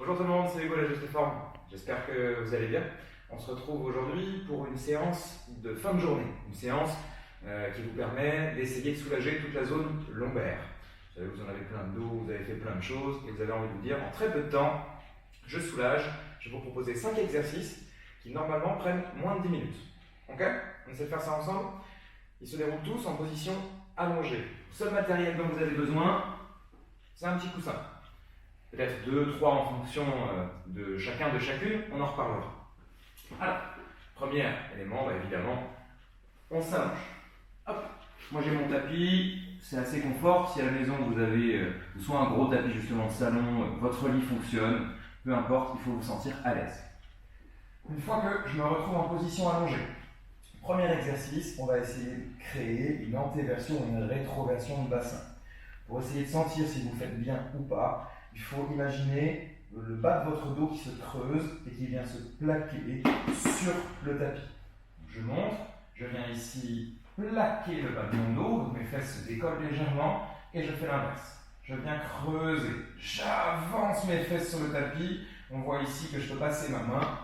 Bonjour tout le monde, c'est Hugo la Juste Forme. J'espère que vous allez bien. On se retrouve aujourd'hui pour une séance de fin de journée. Une séance qui vous permet d'essayer de soulager toute la zone lombaire. Vous savez, vous en avez plein de dos, vous avez fait plein de choses et vous avez envie de vous dire en très peu de temps, je soulage. Je vais vous proposer 5 exercices qui normalement prennent moins de 10 minutes. Ok? On essaie de faire ça ensemble. Ils se déroulent tous en position allongée. Le seul matériel dont vous avez besoin, c'est un petit coussin. Peut-être 2, 3 en fonction de chacun, de chacune, on en reparlera. Alors, premier élément, évidemment, on s'allonge. Hop, moi j'ai mon tapis, c'est assez confort. Si à la maison vous avez soit un gros tapis justement de salon, votre lit fonctionne, peu importe, il faut vous sentir à l'aise. Une fois que je me retrouve en position allongée, premier exercice, on va essayer de créer une antéversion ou une rétroversion de bassin. Pour essayer de sentir si vous faites bien ou pas, il faut imaginer le bas de votre dos qui se creuse et qui vient se plaquer sur le tapis. Je montre, je viens ici plaquer le bas de mon dos, donc mes fesses se décollent légèrement, et je fais l'inverse. Je viens creuser, j'avance mes fesses sur le tapis, on voit ici que je peux passer ma main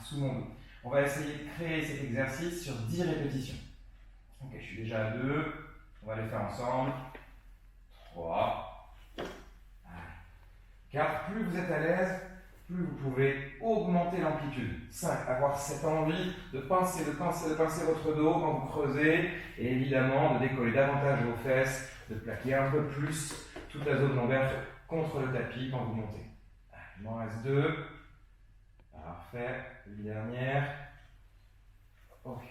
sous mon dos. On va essayer de créer cet exercice sur 10 répétitions. Ok, je suis déjà à 2, on va les faire ensemble. 3, 4, plus vous êtes à l'aise, plus vous pouvez augmenter l'amplitude. 5, avoir cette envie de pincer votre dos quand vous creusez, et évidemment de décoller davantage vos fesses, de plaquer un peu plus toute la zone lombaire contre le tapis quand vous montez. Il m'en reste 2. Parfait. Une dernière. Ok.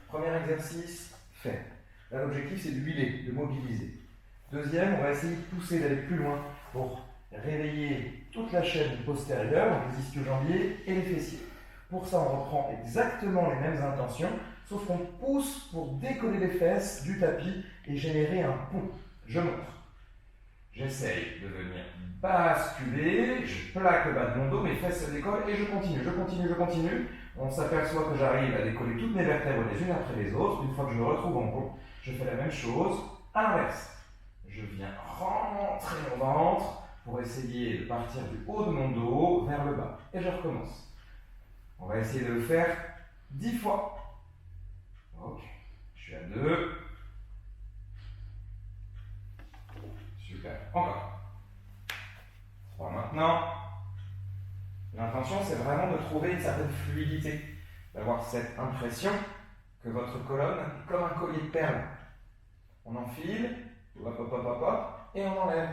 Premier exercice fait. Là, l'objectif, c'est de huiler, de mobiliser. Deuxième, on va essayer de pousser, d'aller plus loin pour réveiller toute la chaîne postérieure, donc les ischio-jambiers et les fessiers. Pour ça, on reprend exactement les mêmes intentions, sauf qu'on pousse pour décoller les fesses du tapis et générer un pont. Je montre. J'essaye de venir basculer, je plaque le bas de mon dos, mes fesses se décollent et je continue. On s'aperçoit que j'arrive à décoller toutes mes vertèbres les unes après les autres. Une fois que je me retrouve en pont, je fais la même chose à l'inverse. Je viens rentrer mon ventre pour essayer de partir du haut de mon dos vers le bas. Et je recommence. On va essayer de le faire 10 fois. Ok, je suis à 2. Super, encore. 3 maintenant. L'intention, c'est vraiment de trouver une certaine fluidité, d'avoir cette impression que votre colonne est comme un collier de perles. On enfile, hop, et on enlève.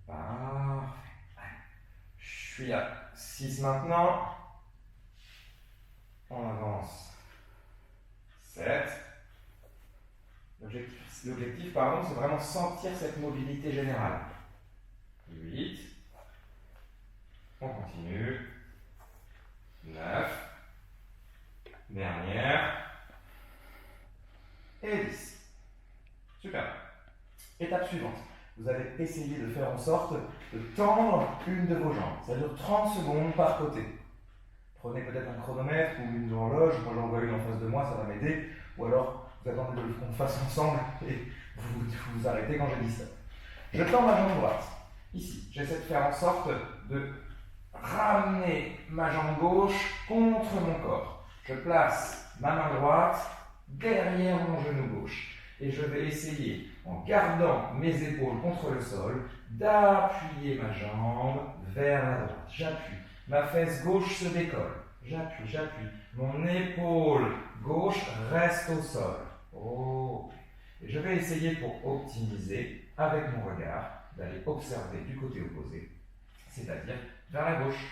Parfait. Je suis à 6 maintenant. On avance. 7. L'objectif, c'est vraiment sentir cette mobilité générale. 8. On continue. 9. Dernière. Et 10. Super. Étape suivante. Vous allez essayer de faire en sorte de tendre une de vos jambes. Ça dure 30 secondes par côté. Prenez peut-être un chronomètre ou une horloge. Moi, j'en vois une en face de moi, ça va m'aider. Ou alors, vous attendez qu'on le fasse ensemble et vous arrêtez quand j'ai dit ça. Je tends ma jambe droite. Ici, j'essaie de faire en sorte de ramener ma jambe gauche contre mon corps. Je place ma main droite derrière mon genou gauche. Et je vais essayer, en gardant mes épaules contre le sol, d'appuyer ma jambe vers la droite. J'appuie. Ma fesse gauche se décolle. J'appuie. Mon épaule gauche reste au sol. Oh. Et je vais essayer, pour optimiser, avec mon regard, d'aller observer du côté opposé, c'est-à-dire vers la gauche.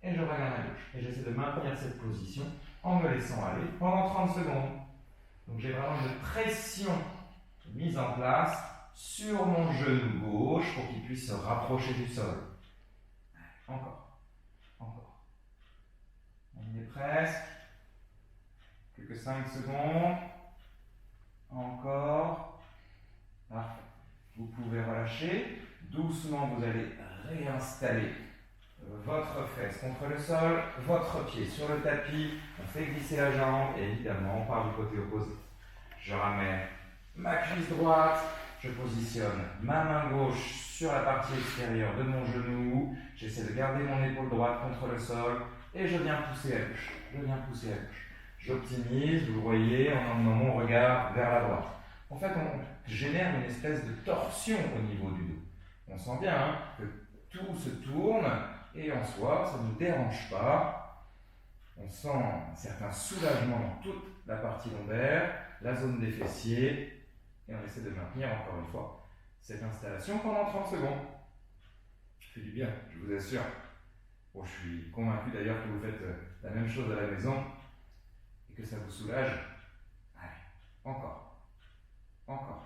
Et je regarde à gauche. Et j'essaie de maintenir cette position en me laissant aller pendant 30 secondes. Donc j'ai vraiment une pression mise en place sur mon genou gauche pour qu'il puisse se rapprocher du sol. Encore. On y est presque. Quelques 5 secondes. Encore. Parfait. Vous pouvez relâcher. Doucement, vous allez réinstaller votre fesse contre le sol, votre pied sur le tapis, on fait glisser la jambe et évidemment on part du côté opposé. Je ramène ma cuisse droite, je positionne ma main gauche sur la partie extérieure de mon genou. J'essaie de garder mon épaule droite contre le sol et je viens pousser à gauche. Je viens pousser à gauche. J'optimise, vous le voyez, en emmenant mon regard vers la droite. En fait, on génère une espèce de torsion au niveau du dos. On sent bien que tout se tourne et en soi, ça ne nous dérange pas. On sent un certain soulagement dans toute la partie lombaire, la zone des fessiers, et on essaie de maintenir encore une fois cette installation pendant 30 secondes. Ça fait du bien, je vous assure. Bon, je suis convaincu d'ailleurs que vous faites la même chose à la maison et que ça vous soulage. Allez, encore. Encore.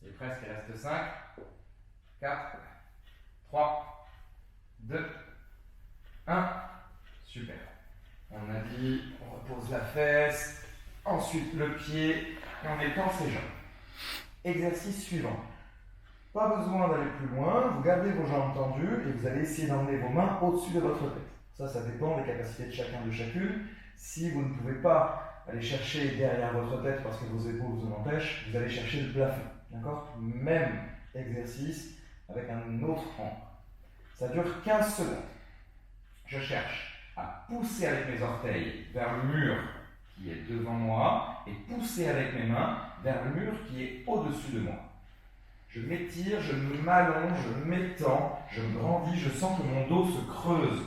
C'est presque, il reste 5, 4, 3, 2, 1. Super. On a dit, on repose la fesse, ensuite le pied, et on étend ses jambes. Exercice suivant. Pas besoin d'aller plus loin, vous gardez vos jambes tendues et vous allez essayer d'emmener vos mains au-dessus de votre tête. Ça dépend des capacités de chacun, de chacune. Si vous ne pouvez pas aller chercher derrière votre tête parce que vos épaules vous en empêchent, vous allez chercher le plafond. D'accord? Même exercice avec un autre angle. Ça dure 15 secondes. Je cherche à pousser avec mes orteils vers le mur qui est devant moi et pousser avec mes mains vers le mur qui est au-dessus de moi. Je m'étire, je m'allonge, je m'étends, je grandis, je sens que mon dos se creuse.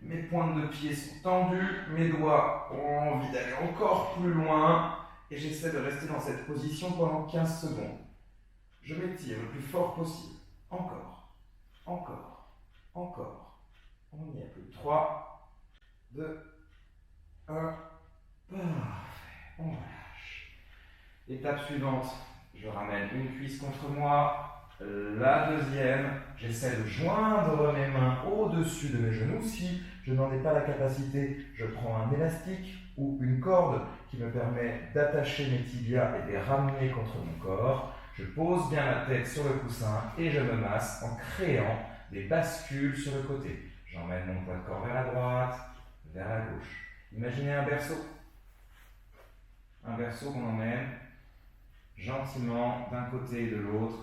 Mes pointes de pied sont tendues, mes doigts ont envie d'aller encore plus loin et j'essaie de rester dans cette position pendant 15 secondes. Je m'étire le plus fort possible. Encore, encore, encore. On y est plus. 3, 2, 1. Parfait. On relâche. Étape suivante. Je ramène une cuisse contre moi, la deuxième, j'essaie de joindre mes mains au-dessus de mes genoux. Si je n'en ai pas la capacité, je prends un élastique ou une corde qui me permet d'attacher mes tibias et de les ramener contre mon corps. Je pose bien la tête sur le coussin et je me masse en créant des bascules sur le côté. J'emmène mon poids de corps vers la droite, vers la gauche. Imaginez un berceau. Un berceau qu'on emmène gentiment d'un côté et de l'autre,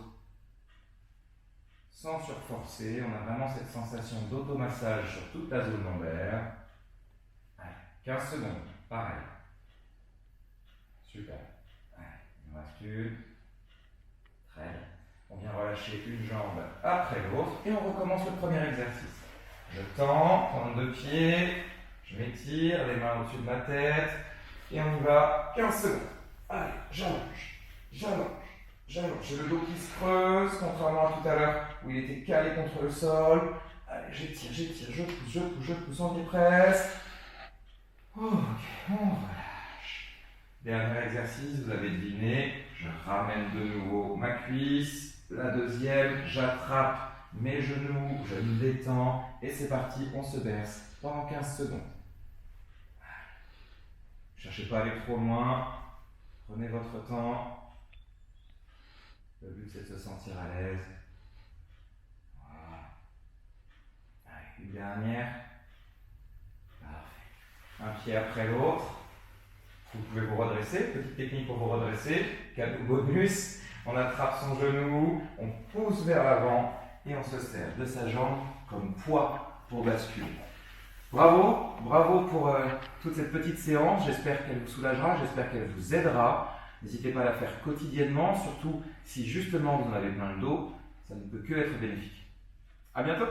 sans surforcer. On a vraiment cette sensation d'automassage sur toute la zone lombaire. Allez, 15 secondes, pareil. Super. Allez, il en reste une. Très bien. On vient relâcher une jambe après l'autre et on recommence le premier exercice. Je tends, prends deux pieds, je m'étire, les mains au-dessus de ma tête et on y va 15 secondes. Allez, j'allonge. J'allonge. J'ai le dos qui se creuse, contrairement à tout à l'heure où il était calé contre le sol. Allez, j'étire, je pousse, on y est presque. Ok, on relâche. Dernier exercice, vous avez deviné, je ramène de nouveau ma cuisse. La deuxième, j'attrape mes genoux, je me détends et c'est parti, on se berce pendant 15 secondes. Ne cherchez pas à aller trop loin, prenez votre temps. Le but, c'est de se sentir à l'aise. Voilà. Allez, une dernière. Parfait. Un pied après l'autre. Vous pouvez vous redresser. Petite technique pour vous redresser. Cadeau bonus. On attrape son genou, on pousse vers l'avant et on se sert de sa jambe comme poids pour basculer. Bravo, bravo pour toute cette petite séance. J'espère qu'elle vous soulagera, j'espère qu'elle vous aidera. N'hésitez pas à la faire quotidiennement, surtout si justement vous en avez plein le dos, ça ne peut que être bénéfique. À bientôt!